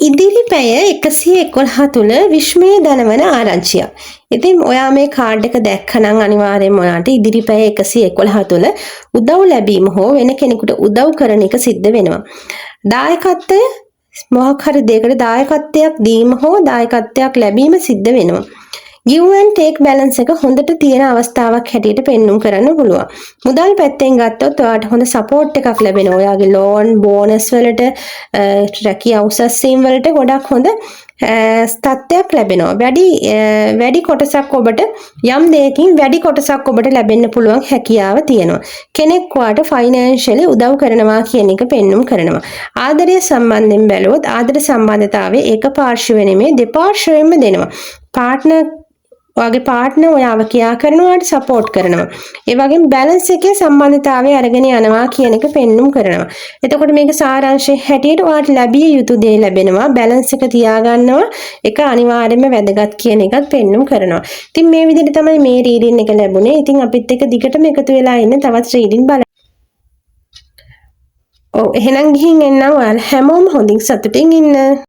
ඉදිරි පැය 111 තුල විශ්මය දනවන ආරංචියක්. ඉතින් ඔයා මේ කාඩ් එක දැක්කනම් අනිවාර්යයෙන්ම ඔයාට ඉදිරි පැය 111 තුල උදව් ලැබීම හෝ වෙන කෙනෙකුට උදව් කරන එක සිද්ධ වෙනවා. දායකත්වය මොකක් හරි දෙයකට දායකත්වයක් දීම හෝ දායකත්වයක් ලැබීම සිද්ධ වෙනවා. give and take balance එක හොඳට තියෙන අවස්ථාවක් හැටියට පෙන්눔 කරන්න පුළුවන්. මුදල් පැත්තෙන් ගත්තොත් ඔයාට හොඳ සපෝට් එකක් ලැබෙනවා. ඔයාගේ ලෝන්, බෝනස් වලට, රැකියා උසස්වීම් වලට ගොඩක් හොඳ තත්ත්වයක් ලැබෙනවා. වැඩි කොටසක් ඔබට යම් දෙයකින් වැඩි කොටසක් ඔබට ලැබෙන්න පුළුවන් හැකියාව තියෙනවා. කෙනෙක් ඔයාට ෆයිනෑන්ෂියලි උදව් කරනවා කියන එක පෙන්눔 කරනවා. ආදරය සම්බන්ධයෙන් බැලුවොත් ආදර සම්බන්ධතාවයේ ඒක පාර්ශ්ව නෙමෙයි දෙපාර්ශ්වයෙන්ම දෙනවා. ඔයාගේ පාර්ට්නර් ඔයාව කියා කරනවාට සපෝට් කරනවා. ඒ වගේම බැලන්ස් එකේ සම්බන්ධතාවය අරගෙන යනවා කියන එක පෙන්눔 කරනවා. එතකොට මේක සාරාංශය හැටියට ඔයාට ලැබිය යුතු දේ ලැබෙනවා. බැලන්ස් එක තියාගන්නවා. ඒක අනිවාර්යයෙන්ම වැදගත් කියන එකත් පෙන්눔 කරනවා. ඉතින් මේ විදිහට තමයි මේ රීඩින් එක ලැබුණේ. ඉතින් අපිත් එක්ක දිගටම එකතු වෙලා ඉන්න තවත් රීඩින් බලන්න. එහෙනම් ගිහින් එන්න ඔයාලා හැමෝම හොඳින් සතුටින් ඉන්න.